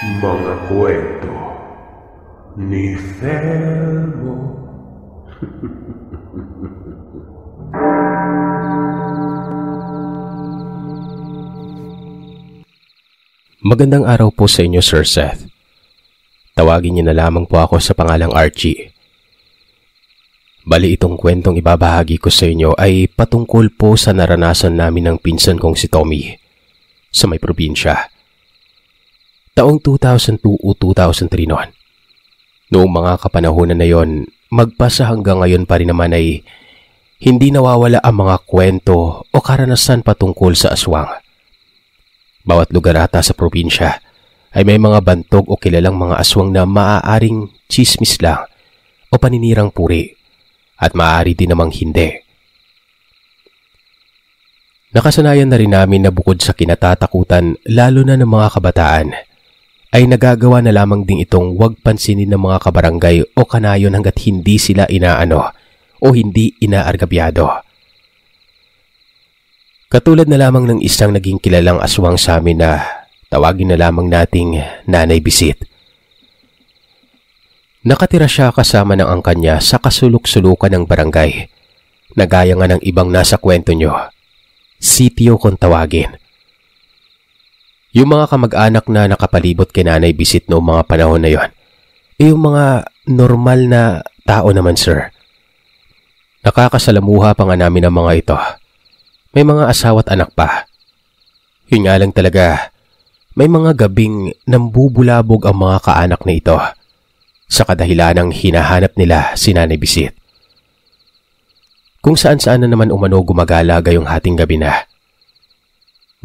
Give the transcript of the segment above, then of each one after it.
Mga kwento ni Felmo. Magandang araw po sa inyo, Sir Seth. Tawagin niyo na lamang po ako sa pangalang Archie. Bali, itong kwentong ibabahagi ko sa inyo ay patungkol po sa naranasan namin ng pinsan kong si Tommy sa may probinsya. Taong 2002 o 2003 noon. Noong mga kapanahonan na yon, magpasa hanggang ngayon pa rin naman ay hindi nawawala ang mga kwento o karanasan patungkol sa aswang. Bawat lugar ata sa probinsya ay may mga bantog o kilalang mga aswang na maaaring chismis lang o paninirang puri at maaari din namang hindi. Nakasanayan na rin namin na bukod sa kinatatakutan lalo na ng mga kabataan, ay nagagawa na lamang ding itong huwag pansinin ng mga kabarangay o kanayon hanggat hindi sila inaano o hindi inaargabyado. Katulad na lamang ng isang naging kilalang aswang sa amin na tawagin na lamang nating Nanay Bisit. Nakatira siya kasama ng angkan niya sa kasulok-sulukan ng barangay, na gaya nga ng ibang nasa kwento nyo, sitio kung tawagin. Yung mga kamag-anak na nakapalibot kay Nanay Bisit noong mga panahon na yon, yung mga normal na tao naman, sir. Nakakasalamuha pa nga namin ang mga ito. May mga asawa at anak pa. Yun nga lang talaga, may mga gabing nambubulabog ang mga kaanak na ito sa kadahilanang hinahanap nila si Nanay Bisit. Kung saan-saan na naman umano gumagala gayong hating gabi na.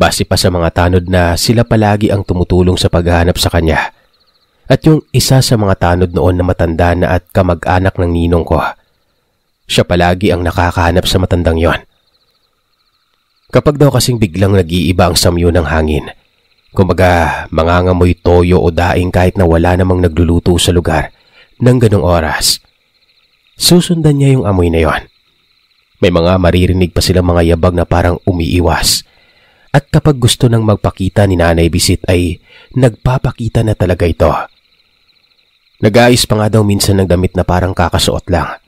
Base pa sa mga tanod na sila palagi ang tumutulong sa paghahanap sa kanya. At yung isa sa mga tanod noon na matanda na at kamag-anak ng ninong ko, siya palagi ang nakakahanap sa matandang yon. Kapag daw kasing biglang nag-iiba ang samyo ng hangin, kumbaga mangangamoy toyo o daing kahit na wala namang nagluluto sa lugar ng ganong oras, susundan niya yung amoy na yon. May mga maririnig pa silang mga yabag na parang umiiwas. At kapag gusto nang magpakita ni Nanay Bisit ay nagpapakita na talaga ito. Nag-aayos pa nga daw minsan ng damit na parang kakasuot lang.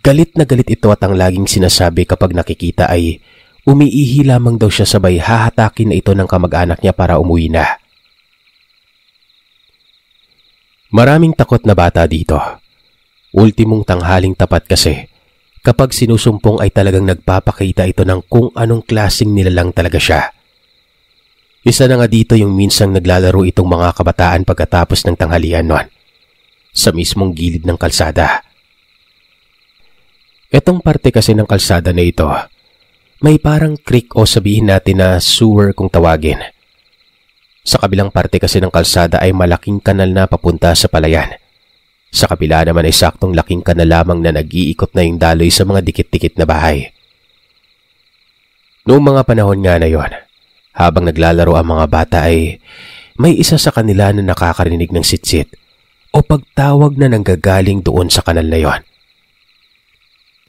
Galit na galit ito at ang laging sinasabi kapag nakikita ay umiihi lamang daw siya sabay hahatakin na ito ng kamag-anak niya para umuwi na. Maraming takot na bata dito. Ultimong tanghaling tapat kasi. Kapag sinusumpong ay talagang nagpapakita ito ng kung anong klaseng nilalang talaga siya. Isa na nga dito yung minsang naglalaro itong mga kabataan pagkatapos ng tanghalian noon, sa mismong gilid ng kalsada. Etong parte kasi ng kalsada na ito, may parang creek o sabihin natin na sewer kung tawagin. Sa kabilang parte kasi ng kalsada ay malaking kanal na papunta sa palayan. Sa kabila naman ay saktong laking kanal lamang na nag-iikot na yung daloy sa mga dikit-dikit na bahay. Noong mga panahon nga na yon, habang naglalaro ang mga bata ay may isa sa kanila na nakakarinig ng sitsit o pagtawag na nanggagaling doon sa kanal na yon.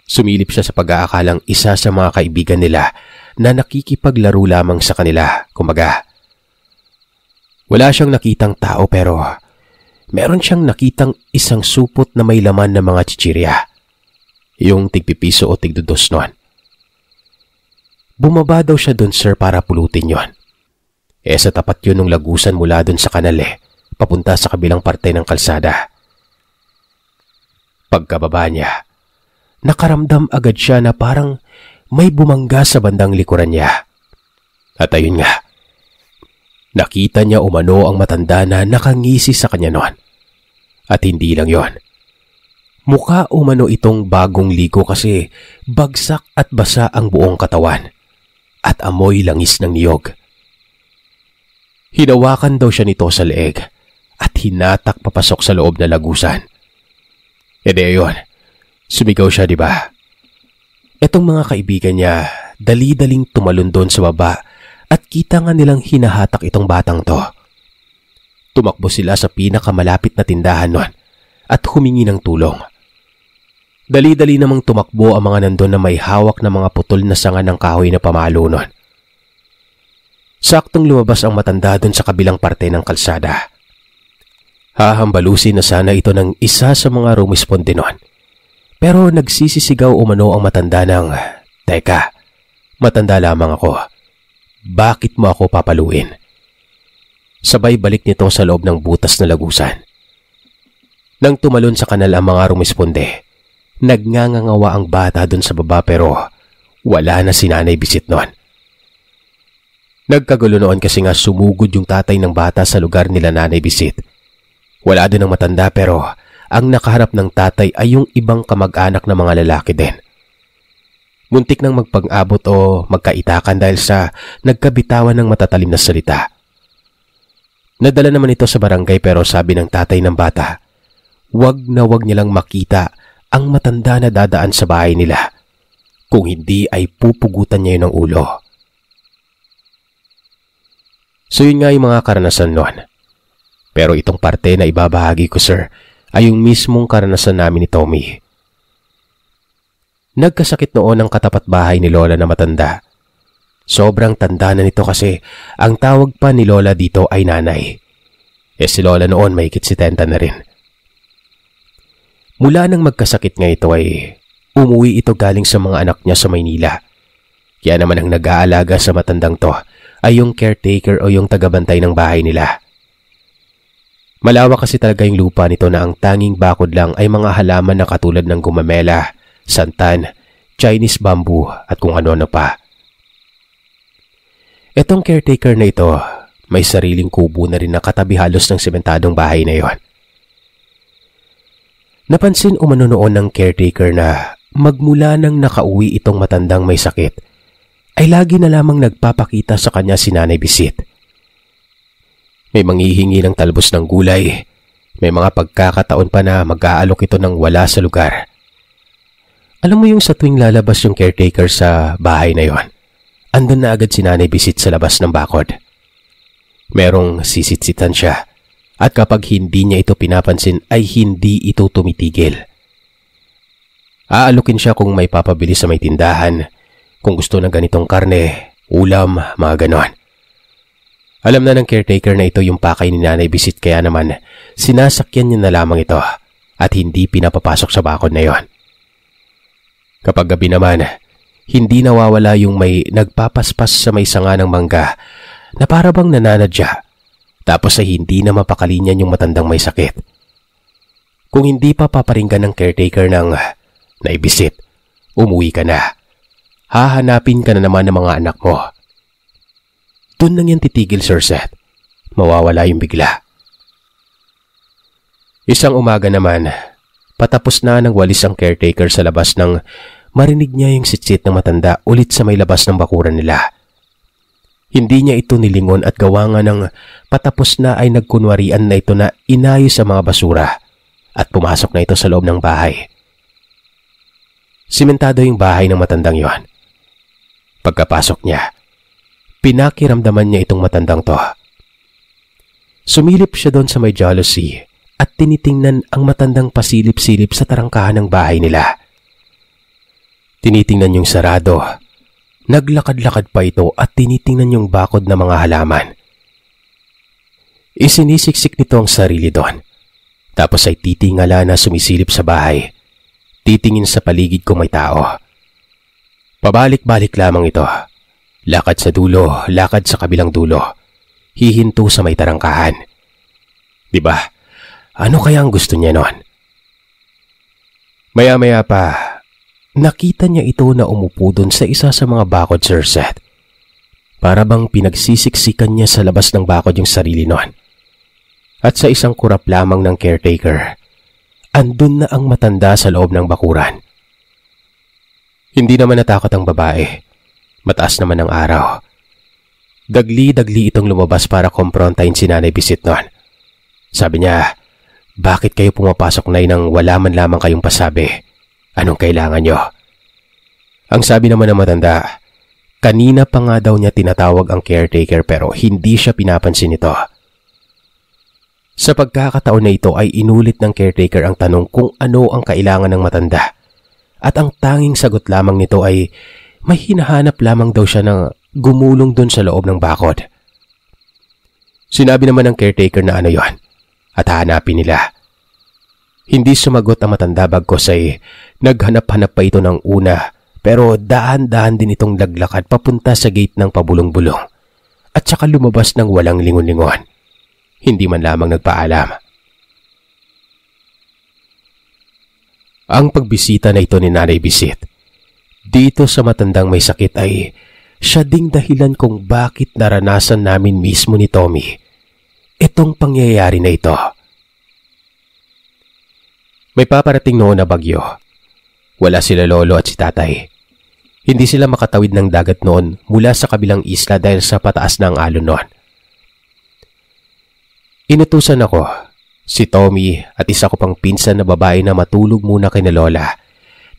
Sumilip siya sa pag-aakalang isa sa mga kaibigan nila na nakikipaglaro lamang sa kanila, kumbaga. Wala siyang nakitang tao pero meron siyang nakitang isang supot na may laman ng mga chichirya. Yung tigpipiso o tigdudos noon. Bumaba daw siya dun, sir, para pulutin yon. Sa tapat yun ng lagusan mula dun sa kanal papunta sa kabilang parte ng kalsada. Pagkababa niya, nakaramdam agad siya na parang may bumangga sa bandang likuran niya. At ayun nga, nakita niya umano ang matanda na nakangisi sa kanya noon. At hindi lang yon. Mukha umano itong bagong ligo kasi bagsak at basa ang buong katawan. At amoy langis ng niyog. Hinawakan daw siya nito sa leeg at hinatak papasok sa loob na lagusan. Yun, sumigaw siya, di ba? Etong mga kaibigan niya, dali-daling tumalon doon sa baba at kita nga nilang hinahatak itong batang to. Tumakbo sila sa pinakamalapit na tindahan nun at humingi ng tulong. Dali-dali namang tumakbo ang mga nandun na may hawak na mga putol na sanga ng kahoy na pamalo nun. Saktong lumabas ang matanda doon sa kabilang parte ng kalsada. Hahambalusin na sana ito ng isa sa mga rumisponde noon. Pero nagsisisigaw umano ang matanda ng, "Teka, matanda lamang ako. Bakit mo ako papaluin?" Sabay balik nito sa loob ng butas na lagusan. Nang tumalon sa kanal ang mga rumisponde, nagngangangawa ang bata doon sa baba pero wala na si Nanay Bisit noon. Nagkagulo noon kasi nga sumugod yung tatay ng bata sa lugar nila Nanay Bisit. Wala doon ang matanda pero ang nakaharap ng tatay ay yung ibang kamag-anak na mga lalaki din. Muntik nang magpag-abot o magkaitakan dahil sa nagkabitawan ng matatalim na salita. Nadala naman ito sa barangay pero sabi ng tatay ng bata, wag na wag nilang makita ang matanda na dadaan sa bahay nila. Kung hindi ay pupugutan niya yun ng ulo. So yun nga yung mga karanasan noon. Pero itong parte na ibabahagi ko, sir, ay yung mismong karanasan namin ni Tommy. Nagkasakit noon ang katapat bahay ni Lola na matanda. Sobrang tanda na nito kasi ang tawag pa ni Lola dito ay nanay. Si Lola noon may higit 70 na rin. Mula nang magkasakit nga ito ay umuwi ito galing sa mga anak niya sa Maynila. Kaya naman ang nag-aalaga sa matandang to ay yung caretaker o yung tagabantay ng bahay nila. Malawak kasi talaga yung lupa nito na ang tanging bakod lang ay mga halaman na katulad ng gumamela, santan, Chinese bamboo at kung ano-ano pa. Etong caretaker na ito, may sariling kubo na rin na katabi halos ng sementadong bahay na yon. Napansin umano noon ng caretaker na magmula nang nakauwi itong matandang may sakit, ay lagi na lamang nagpapakita sa kanya si Nanay Bisit. May manghihingi ng talbos ng gulay, may mga pagkakataon pa na mag-aalok ito ng wala sa lugar. Alam mo yung sa tuwing lalabas yung caretaker sa bahay na yon, andun na agad si Nanay Bisit sa labas ng bakod. Merong sisitsitan siya at kapag hindi niya ito pinapansin ay hindi ito tumitigil. Aalukin siya kung may papabili sa may tindahan, kung gusto ng ganitong karne, ulam, mga ganon. Alam na ng caretaker na ito yung pakay ni Nanay Bisit kaya naman sinasakyan niya na lamang ito at hindi pinapapasok sa bakod na yon. Kapag gabi naman, hindi nawawala yung may nagpapaspas sa may sanga ng mangga na para bang nananadya tapos ay hindi na mapakalinyan yung matandang may sakit. Kung hindi pa paparinggan ng caretaker ng Nay Bisit, umuwi ka na. Hahanapin ka na naman ng mga anak mo. Doon nang yan titigil, Sir Seth. Mawawala yung bigla. Isang umaga naman, patapos na nang walis ang caretaker sa labas nang marinig niya yung sitsit ng matanda ulit sa may labas ng bakuran nila. Hindi niya ito nilingon at gawa nga ng patapos na ay nagkunwarian na ito na inayos sa mga basura at pumasok na ito sa loob ng bahay. Simentado yung bahay ng matandang yon. Pagkapasok niya, pinakiramdaman niya itong matandang to. Sumilip siya doon sa may jealousy at tinitingnan ang matandang pasilip-silip sa tarangkahan ng bahay nila. Tinitingnan yung sarado. Naglakad-lakad pa ito at tinitingnan yung bakod na mga halaman. Isinisiksik nito ang sarili doon. Tapos ay titingala na sumisilip sa bahay. Titingin sa paligid kung may tao. Pabalik-balik lamang ito. Lakad sa dulo, lakad sa kabilang dulo. Hihinto sa may tarangkahan. Diba? Ano kaya ang gusto niya noon? Maya-maya pa, nakita niya ito na umupo doon sa isa sa mga bakod, Sir Seth. Para bang pinagsisiksikan niya sa labas ng bakod yung sarili noon. At sa isang kurap lamang ng caretaker, andun na ang matanda sa loob ng bakuran. Hindi naman natakot ang babae. Mataas naman ang araw. Dagli-dagli itong lumabas para komprontahin si Nanay Bisit noon. Sabi niya, bakit kayo pumapasok na nang wala man lamang kayong pasabi? Anong kailangan nyo? Ang sabi naman ng matanda, kanina pa nga daw niya tinatawag ang caretaker pero hindi siya pinapansin nito. Sa pagkakataon na ito ay inulit ng caretaker ang tanong kung ano ang kailangan ng matanda. At ang tanging sagot lamang nito ay may hinahanap lamang daw siya na gumulong doon sa loob ng bakod. Sinabi naman ng caretaker na ano yon at hahanapin nila. Hindi sumagot ang matanda bagkos ay naghanap-hanap pa ito ng una pero dahan-dahan din itong laglakad papunta sa gate ng pabulong-bulong at saka lumabas ng walang lingon-lingon. Hindi man lamang nagpaalam. Ang pagbisita na ito ni Nanay Bisit dito sa matandang may sakit ay siya ding dahilan kung bakit naranasan namin mismo ni Tommy itong pangyayari na ito. May paparating noon na bagyo. Wala sila lolo at si tatay. Hindi sila makatawid ng dagat noon mula sa kabilang isla dahil sa pataas na ang alon noon. Inutusan ako, si Tommy at isa ko pang pinsan na babae na matulog muna kay na lola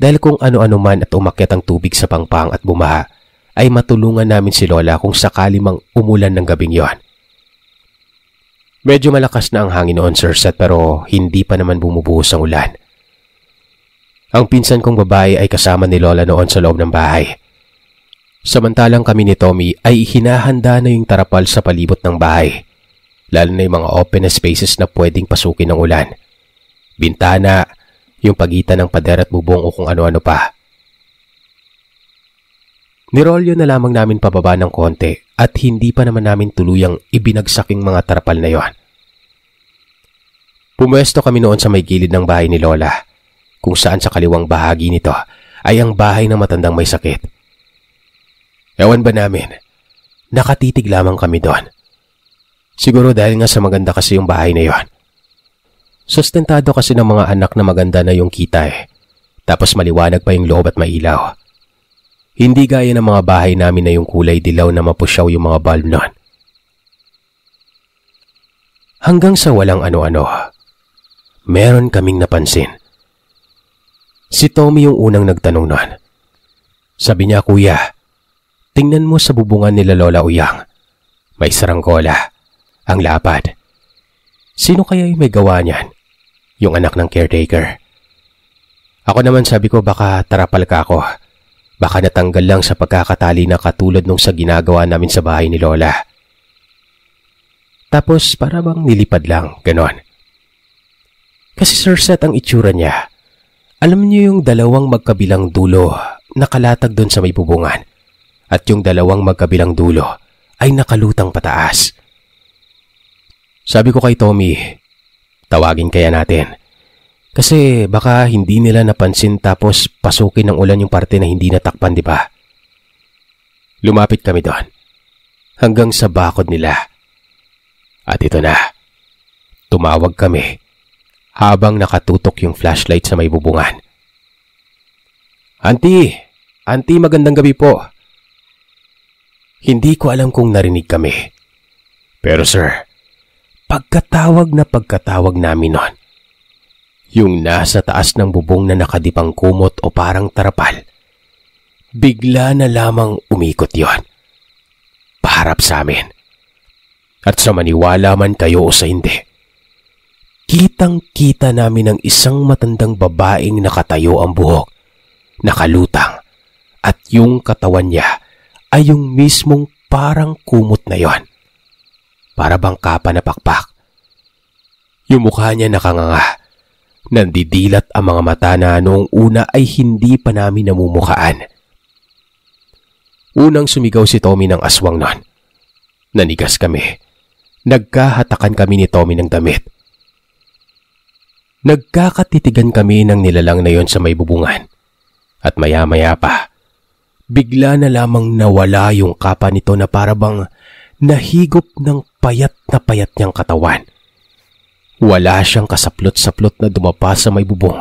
dahil kung ano-ano man at umakyat ang tubig sa pangpang at bumaha ay matulungan namin si lola kung sakali mang umulan ng gabing yon. Medyo malakas na ang hangin noon, Sir Seth, pero hindi pa naman bumubuhos ang ulan. Ang pinsan kong babae ay kasama ni lola noon sa loob ng bahay. Samantalang kami ni Tommy ay hinahanda na yung tarapal sa palibot ng bahay, lalo na yung mga open spaces na pwedeng pasukin ng ulan. Bintana, yung pagitan ng pader at bubong o kung ano-ano pa. Nirolyo na lamang namin pababa ng konti at hindi pa naman namin tuluyang ibinagsaking mga tarapal na yon. Pumwesto kami noon sa may gilid ng bahay ni lola, kung saan sa kaliwang bahagi nito ay ang bahay ng matandang may sakit. Ewan ba namin, nakatitig lamang kami doon. Siguro dahil nga sa maganda kasi yung bahay na yon. Sustentado kasi ng mga anak na maganda na yung kita eh. Tapos maliwanag pa yung loob at mailaw. Hindi gaya ng mga bahay namin na yung kulay dilaw na mapusyaw yung mga bulb noon. Hanggang sa walang ano-ano, meron kaming napansin. Si Tommy yung unang nagtanong noon. Sabi niya, "Kuya, tingnan mo sa bubungan nila Lola Uyang. May saranggola, ang lapad. Sino kaya yung may gawa niyan? Yung anak ng caretaker." Ako naman sabi ko, baka tarapal ka ako. Baka natanggal lang sa pagkakatali na katulad nung sa ginagawa namin sa bahay ni Lola. Tapos para bang nilipad lang, ganon. Kasi Sir Seth ang itsura niya. Alam niyo yung dalawang magkabilang dulo nakalatag doon sa may bubungan at yung dalawang magkabilang dulo ay nakalutang pataas. Sabi ko kay Tommy, tawagin kaya natin. Kasi baka hindi nila napansin tapos pasukin ng ulan yung parte na hindi natakpan, di ba? Lumapit kami doon. Hanggang sa bakod nila. At ito na. Tumawag kami habang nakatutok yung flashlight sa may bubungan. Auntie! Auntie, magandang gabi po. Hindi ko alam kung narinig kami. Pero sir, pagkatawag na pagkatawag namin nun, yung nasa taas ng bubong na nakadipang kumot o parang tarapal, bigla na lamang umikot yon. Paharap sa amin. At sa maniwala man kayo o sa hindi, kitang-kita namin ang isang matandang babaeng nakatayo ang buhok, nakalutang, at yung katawan niya ay yung mismong parang kumot na yon. Para bang kapa na pakpak. Yung mukha niya nakanganga. Nandidilat ang mga mata na noong una ay hindi pa namin namumukhaan. Unang sumigaw si Tommy ng aswang nun. Nanigas kami. Nagkahatakan kami ni Tommy ng damit. Nagkakatitigan kami ng nilalang na yon sa may bubungan. At maya-maya pa, bigla na lamang nawala yung kapa nito na parabang nahigop ng payat na payat niyang katawan. Wala siyang kasaplot-saplot na dumapa sa may bubong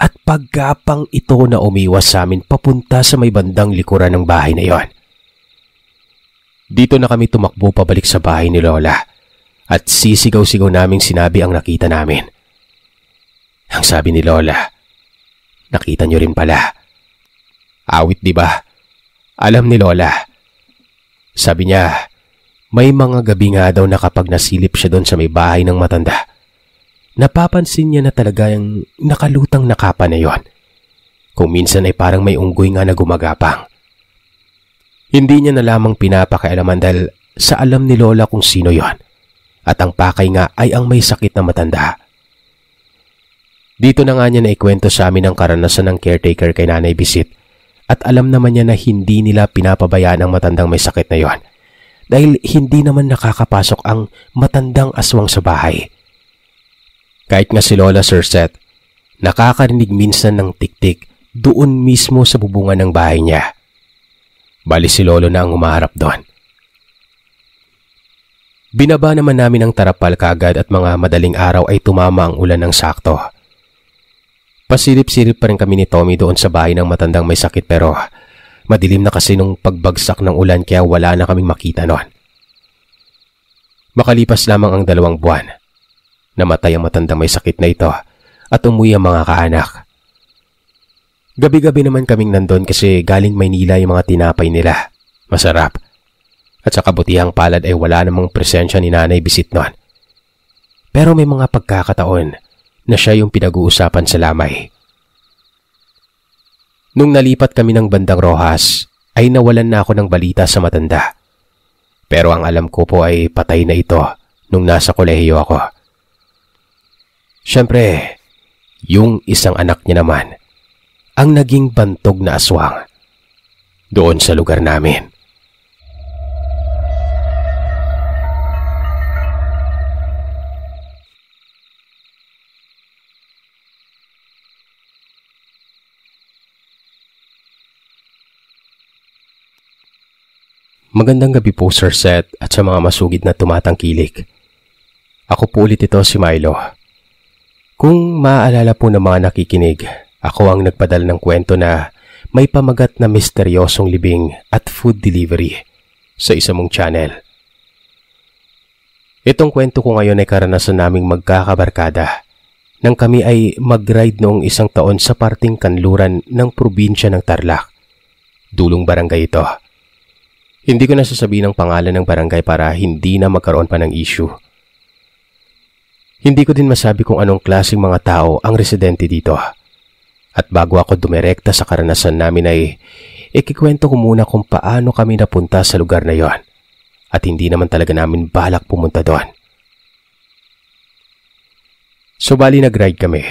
at paggapang ito na umiwas sa amin papunta sa may bandang likuran ng bahay na yon. Dito na kami tumakbo pabalik sa bahay ni Lola at sisigaw-sigaw naming sinabi ang nakita namin. Ang sabi ni Lola, nakita niyo rin pala. Awit, di ba? Alam ni Lola. Sabi niya, may mga gabi nga daw na kapag nasilip siya doon sa may bahay ng matanda, napapansin niya na talaga yung nakalutang nakapa na yon. Kung minsan ay parang may unggoy nga na gumagapang. Hindi niya na lamang pinapakialaman dahil sa alam ni Lola kung sino yon. at ang pakay nga ay ang may sakit na matanda. Dito na nga niya naikwento sa amin ang karanasan ng caretaker kay Nanay Bisit at alam naman niya na hindi nila pinapabayaan ang matandang may sakit na yon dahil hindi naman nakakapasok ang matandang aswang sa bahay. Kahit nga si Lola Sir Seth, nakakarinig minsan ng tiktik doon mismo sa bubungan ng bahay niya. Bali si Lolo na ang umaharap doon. Binaba naman namin ang tarapal kaagad at mga madaling araw ay tumama ang ulan ng sakto. Pasilip-silip pa rin kami ni Tommy doon sa bahay ng matandang may sakit pero madilim na kasi nung pagbagsak ng ulan kaya wala na kaming makita noon. Makalipas lamang ang 2 buwan, namatay ang matandang may sakit na ito at umuwi ang mga kaanak. Gabi-gabi naman kaming nandun kasi galing Maynila yung mga tinapay nila. Masarap. At sa kabutihang palad ay wala namang presensya ni Nanay Bisit noon. Pero may mga pagkakataon na siya yung pinag-uusapan sa lamay. Nung nalipat kami ng Bandang Rojas, ay nawalan na ako ng balita sa matanda. Pero ang alam ko po ay patay na ito nung nasa kolehiyo ako. Siyempre, yung isang anak niya naman, ang naging bantog na aswang doon sa lugar namin. Magandang gabi po Sir Seth at sa mga masugid na tumatangkilik. Ako po ulit ito si Milo. Kung maaalala po ng mga nakikinig, ako ang nagpadala ng kwento na may pamagat na misteryosong libing at food delivery sa isa mong channel. Itong kwento ko ngayon ay karanasan naming magkakabarkada nang kami ay mag-ride noong 1 taon sa parting kanluran ng probinsya ng Tarlac. Dulong barangay ito. Hindi ko na sasabihin ang pangalan ng barangay para hindi na magkaroon pa ng issue. Hindi ko din masabi kung anong klaseng mga tao ang residente dito. At bago ako dumirekta sa karanasan namin ay ikikwento ko muna kung paano kami napunta sa lugar na yon. At hindi naman talaga namin balak pumunta doon. So bali nag-ride kami.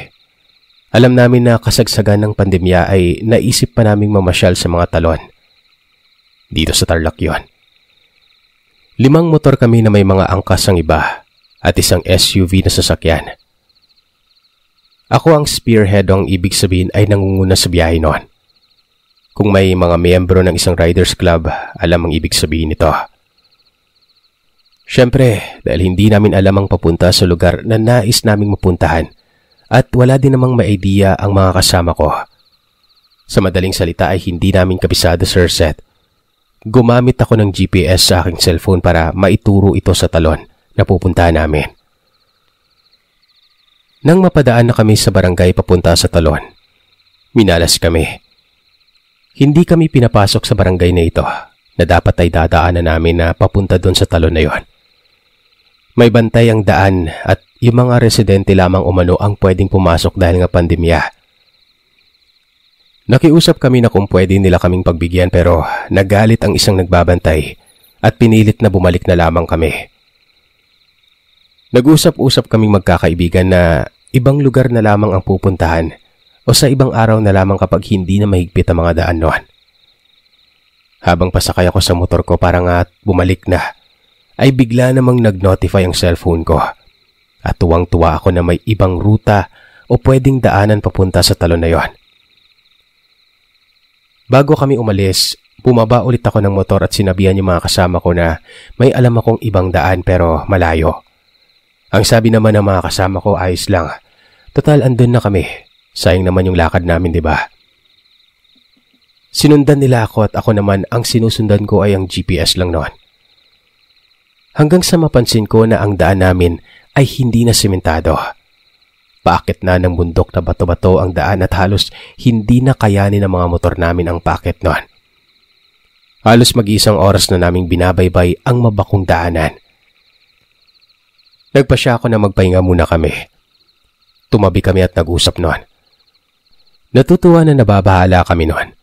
Alam namin na kasagsagan ng pandemya ay naisip pa naming mamasyal sa mga talon. Dito sa Tarlac yon. 5 motor kami na may mga angkas ang iba at isang SUV na sasakyan. Ako ang spearhead ang ibig sabihin ay nangunguna sa biyahe noon. Kung may mga miyembro ng isang riders club, alam ang ibig sabihin nito. Siyempre, dahil hindi namin alam ang papunta sa lugar na nais naming mapuntahan at wala din namang maidea ang mga kasama ko. Sa madaling salita ay hindi namin kabisado Sir Seth. Gumamit ako ng GPS sa aking cellphone para maituro ito sa talon na pupuntahan namin. Nang mapadaan na kami sa barangay papunta sa talon, minalas kami. Hindi kami pinapasok sa barangay na ito na dapat ay dadaanan namin na papunta doon sa talon na yon. May bantay ang daan at yung mga residente lamang umano ang pwedeng pumasok dahil nga pandemya. Nakiusap kami na kung pwede nila kaming pagbigyan pero nagalit ang isang nagbabantay at pinilit na bumalik na lamang kami. Nag-usap-usap kaming magkakaibigan na ibang lugar na lamang ang pupuntahan o sa ibang araw na lamang kapag hindi na mahigpit ang mga daan noon. Habang pasakay ako sa motor ko para nga bumalik na, ay bigla namang nag-notify ang cellphone ko at tuwang-tuwa ako na may ibang ruta o pwedeng daanan papunta sa talon na yon. Bago kami umalis, bumaba ulit ako ng motor at sinabihan yung mga kasama ko na may alam akong ibang daan pero malayo. Ang sabi naman ng mga kasama ko, ayos lang. Total, andun na kami. Sayang naman yung lakad namin, di ba? Sinundan nila ako at ako naman ang sinusundan ko ay ang GPS lang noon. Hanggang sa mapansin ko na ang daan namin ay hindi na sementado. Paakit na ng bundok na bato-bato ang daan at halos hindi na kayanin ng mga motor namin ang paakit noon. Halos mag-isang oras na naming binabaybay ang mabakong daanan. Nagpasya ako na magpahinga muna kami. Tumabi kami at nag-usap noon. Natutuwa na nababahala kami noon.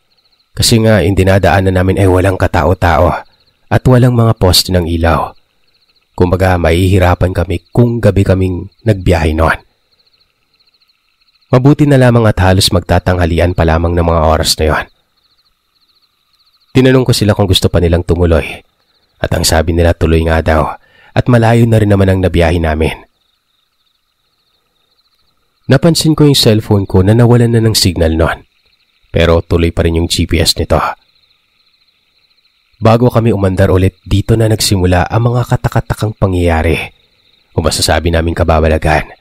Kasi nga yung dinadaanan namin ay walang katao-tao at walang mga poste ng ilaw. Kumbaga mahihirapan kami kung gabi kaming nagbiyahe noon. Mabuti na lamang at halos magtatanghalian pa lamang ng mga oras na yon. Tinanong ko sila kung gusto pa nilang tumuloy at ang sabi nila tuloy nga daw at malayo na rin naman ang nabiyahe namin. Napansin ko yung cellphone ko na nawalan na ng signal noon pero tuloy pa rin yung GPS nito. Bago kami umandar ulit, dito na nagsimula ang mga katakatakang pangyayari o masasabi naming kababalagan.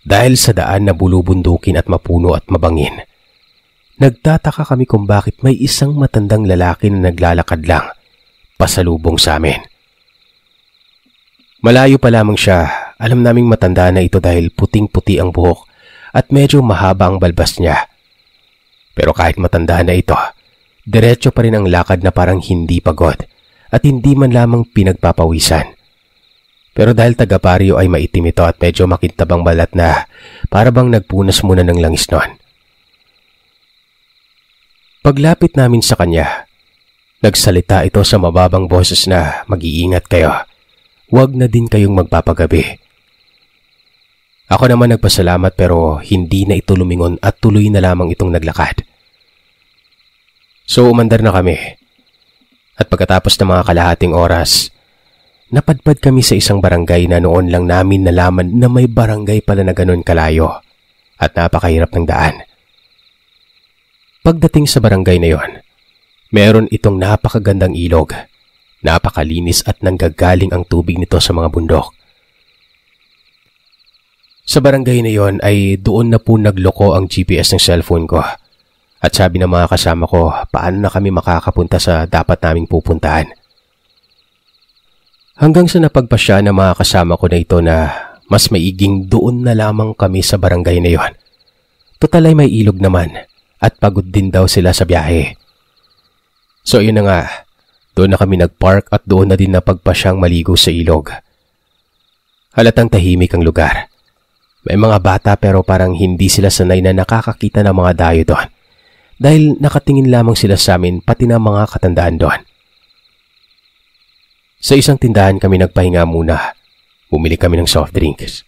Dahil sa daan na bulubundukin at mapuno at mabangin, nagtataka kami kung bakit may isang matandang lalaki na naglalakad lang pasalubong sa amin. Malayo pa lamang siya, alam naming matanda na ito dahil puting-puti ang buhok at medyo mahaba ang balbas niya. Pero kahit matanda na ito, diretso pa rin ang lakad na parang hindi pagod at hindi man lamang pinagpapawisan. Pero dahil taga-Barrio ay maitim ito at medyo makintabang balat na para bang nagpunas muna ng langis noon. Paglapit namin sa kanya, nagsalita ito sa mababang boses na mag-iingat kayo. Huwag na din kayong magpapagabi. Ako naman nagpasalamat pero hindi na ito lumingon at tuloy na lamang itong naglakad. So umandar na kami. At pagkatapos ng mga kalahating oras, napadpad kami sa isang barangay na noon lang namin nalaman na may barangay pala na ganun kalayo at napakahirap ng daan. Pagdating sa barangay na yon, meron itong napakagandang ilog. Napakalinis at nanggagaling ang tubig nito sa mga bundok. Sa barangay na yon ay doon na po nagloko ang GPS ng cellphone ko. At sabi ng mga kasama ko, paano na kami makakapunta sa dapat naming pupuntahan. Hanggang sa napagpasya ng mga kasama ko na ito na mas maiging doon na lamang kami sa barangay na yon. Total ay may ilog naman at pagod din daw sila sa biyahe. So yun na nga, doon na kami nagpark at doon na din napagpasyang maligo sa ilog. Halatang tahimik ang lugar. May mga bata pero parang hindi sila sanay na nakakakita ng mga dayo doon. Dahil nakatingin lamang sila sa amin pati na mga katandaan doon. Sa isang tindahan kami nagpahinga muna. Bumili kami ng soft drinks.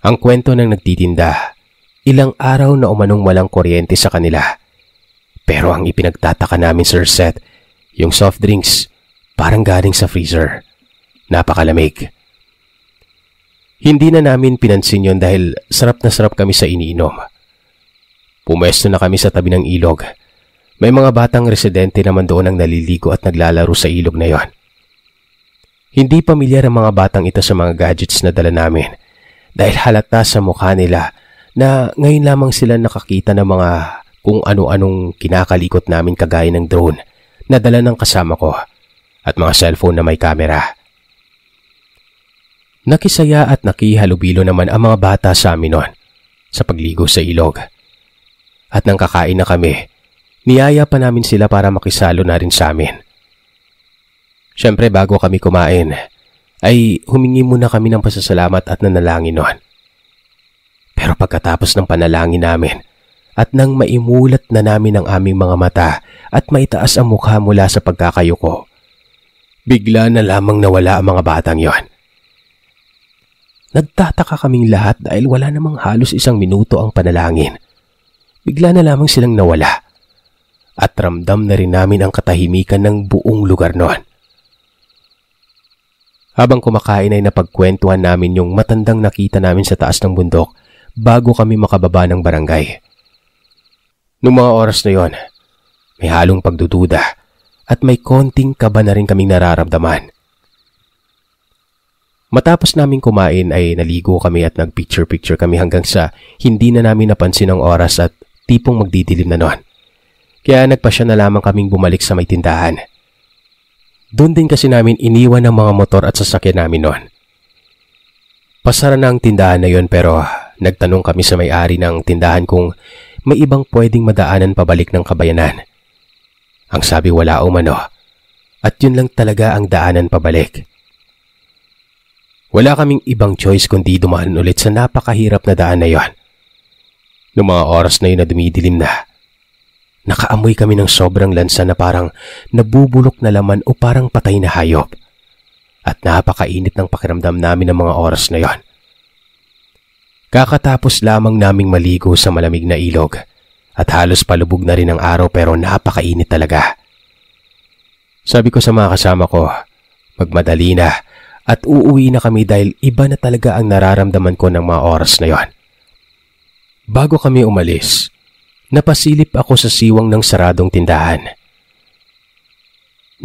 Ang kwento ng nagtitinda, ilang araw na umanong walang kuryente sa kanila. Pero ang ipinagtataka namin, Sir Seth, yung soft drinks parang galing sa freezer. Napakalamig. Hindi na namin pinansin yon dahil sarap na sarap kami sa iniinom. Pumwesto na kami sa tabi ng ilog. May mga batang residente naman doon ang naliligo at naglalaro sa ilog na yon. Hindi pamilyar ang mga batang ito sa mga gadgets na dala namin dahil halata sa mukha nila na ngayon lamang sila nakakita ng mga kung ano-anong kinakalikot namin kagaya ng drone na dala ng kasama ko at mga cellphone na may kamera. Nakisaya at nakihalubilo naman ang mga bata sa amin noon sa pagligo sa ilog. At nang kakain na kami, niyaya pa namin sila para makisalo na rin sa amin. Siyempre bago kami kumain, ay humingi muna kami ng pasasalamat at nanalangin noon. Pero pagkatapos ng panalangin namin, at nang maimulat na namin ang aming mga mata at maitaas ang mukha mula sa pagkakayuko, bigla na lamang nawala ang mga batang yon. Nagtataka kaming lahat dahil wala namang halos 1 minuto ang panalangin. Bigla na lamang silang nawala at ramdam na rin namin ang katahimikan ng buong lugar noon. Habang kumakain ay napagkwentuhan namin yung matandang nakita namin sa taas ng bundok bago kami makababa ng barangay. Noong mga oras na yon, may halong pagdududa at may konting kaba na rin kaming nararamdaman. Matapos naming kumain ay naligo kami at nagpicture-picture kami hanggang sa hindi na namin napansin ang oras at tipong magdidilim na noon. Kaya nagpasya na lamang kaming bumalik sa may tindahan. Doon din kasi namin iniwan ang mga motor at sasakyan namin noon. Pasara na ang tindahan na yon pero nagtanong kami sa may-ari ng tindahan kung may ibang pwedeng madaanan pabalik ng Kabayanan. Ang sabi wala umano at yun lang talaga ang daanan pabalik. Wala kaming ibang choice kundi dumaan ulit sa napakahirap na daan na yon. Noong mga oras na yun na dumidilim na, nakaamoy kami ng sobrang lansa na parang nabubulok na laman o parang patay na hayop. at napakainit ng pakiramdam namin ng mga oras na yon. Kakatapos lamang naming maligo sa malamig na ilog at halos palubog na rin ang araw pero napakainit talaga. Sabi ko sa mga kasama ko, magmadali na at uuwi na kami dahil iba na talaga ang nararamdaman ko ng mga oras na yon. Bago kami umalis, napasilip ako sa siwang ng saradong tindahan.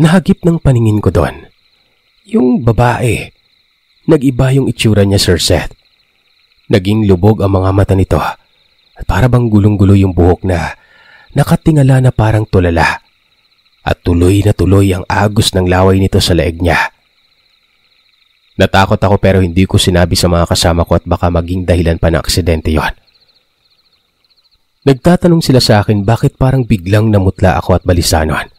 Nahagip ng paningin ko doon. Yung babae, nag-iba yung itsura niya, Sir Seth. Naging lubog ang mga mata nito at para bang gulong-gulo yung buhok na nakatingala na parang tulala. At tuloy na tuloy ang agos ng laway nito sa leeg niya. Natakot ako pero hindi ko sinabi sa mga kasama ko at baka maging dahilan pa ng aksidente yon. Nagtatanong sila sa akin bakit parang biglang namutla ako at balisanon.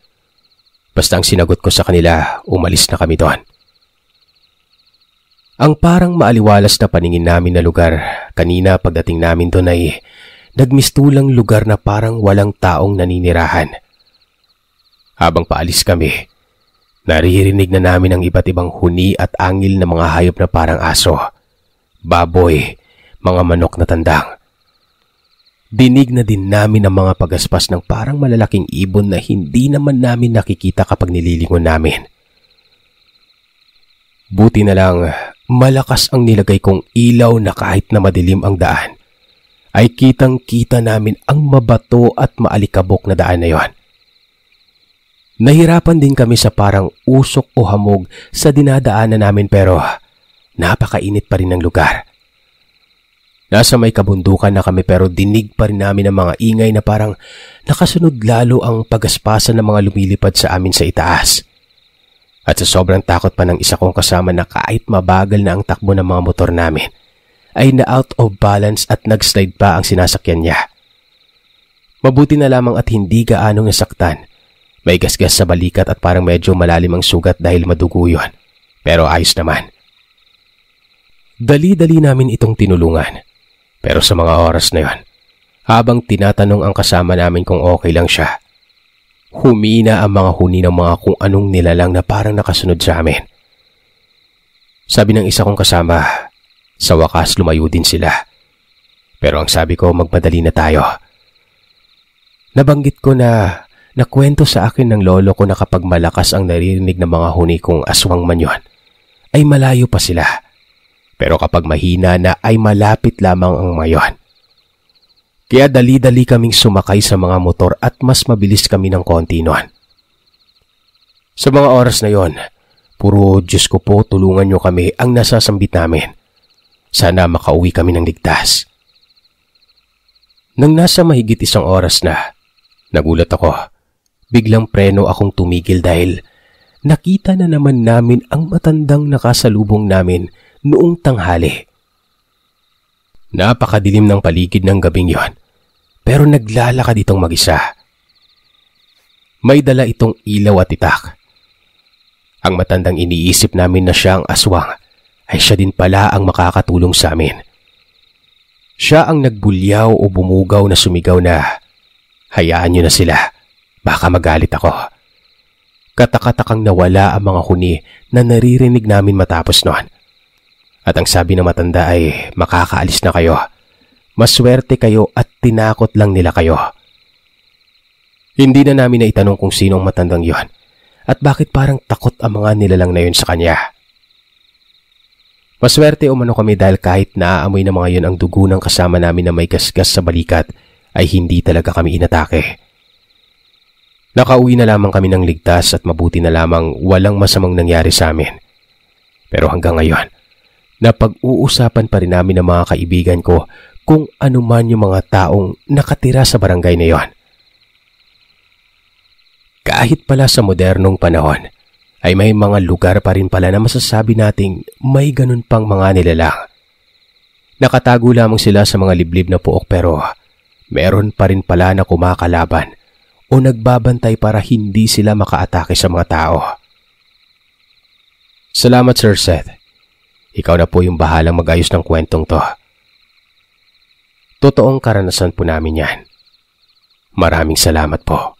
Basta ang sinagot ko sa kanila, umalis na kami doon. Ang parang maaliwalas na paningin namin na lugar kanina pagdating namin doon ay nagmistulang lugar na parang walang taong naninirahan. Habang paalis kami, naririnig na namin ang iba't ibang huni at angil na mga hayop na parang aso, baboy, mga manok na tandang. Dinig na din namin ang mga pagaspas ng parang malalaking ibon na hindi naman namin nakikita kapag nililingon namin. Buti na lang, malakas ang nilagay kong ilaw na kahit na madilim ang daan, ay kitang-kita namin ang mabato at maalikabok na daan na yon. Nahirapan din kami sa parang usok o hamog sa dinadaanan namin pero napakainit pa rin ang lugar. Nasa may kabundukan na kami pero dinig pa rin namin ang mga ingay na parang nakasunod lalo ang pagaspasan ng mga lumilipad sa amin sa itaas. At sa sobrang takot pa ng isa kong kasama na kahit mabagal na ang takbo ng mga motor namin, ay na-out of balance at nag-slide pa ang sinasakyan niya. Mabuti na lamang at hindi gaanong nasaktan. May gasgas sa balikat at parang medyo malalim ang sugat dahil madugo yun. Pero ayos naman. Dali-dali namin itong tinulungan. Pero sa mga oras na yon, habang tinatanong ang kasama namin kung okay lang siya, humina ang mga huni ng mga kung anong nilalang na parang nakasunod sa amin. Sabi ng isa kong kasama, sa wakas lumayo din sila. Pero ang sabi ko, magmadali na tayo. Nabanggit ko na nakwento sa akin ng lolo ko na kapag malakas ang naririnig ng mga huni kung aswang man yon, ay malayo pa sila. Pero kapag mahina na ay malapit lamang ang mayon. Kaya dali-dali kaming sumakay sa mga motor at mas mabilis kami ng konti noon. Sa mga oras na yon, puro Diyos ko po tulungan nyo kami ang nasasambit namin. Sana makauwi kami ng ligtas. Nang nasa mahigit isang oras na, nagulat ako. Biglang preno akong tumigil dahil nakita na naman namin ang matandang nakasalubong namin noong tanghali. Napakadilim ng paligid ng gabing yon, pero naglalakad itong mag-isa. May dala itong ilaw at itak. Ang matandang iniisip namin na siya ang aswang ay siya din pala ang makakatulong sa amin. Siya ang nagbulyaw o bumugaw na sumigaw na, "Hayaan niyo na sila, baka magalit ako." Katakatakang nawala ang mga huni na naririnig namin matapos noon. At ang sabi ng matanda ay makakaalis na kayo. Maswerte kayo at tinakot lang nila kayo. Hindi na namin naitanong kung sino ang matandang yon at bakit parang takot ang mga nilalang na yun sa kanya. Maswerte umano kami dahil kahit naaamoy na mga yun ang dugo ng kasama namin na may gasgas sa balikat ay hindi talaga kami inatake. Nakauwi na lamang kami ng ligtas at mabuti na lamang walang masamang nangyari sa amin. Pero hanggang ngayon, napag-uusapan pa rin namin ng mga kaibigan ko kung ano man yung mga taong nakatira sa barangay na yon. Kahit pala sa modernong panahon, ay may mga lugar pa rin pala na masasabi nating may ganun pang mga nilalang. Nakatago lamang sila sa mga liblib na puok pero meron pa rin pala na kumakalaban o nagbabantay para hindi sila makaatake sa mga tao. Salamat, Sir Seth. Ikaw na po yung bahalang mag-ayos ng kwentong to. Totoong karanasan po namin yan. Maraming salamat po.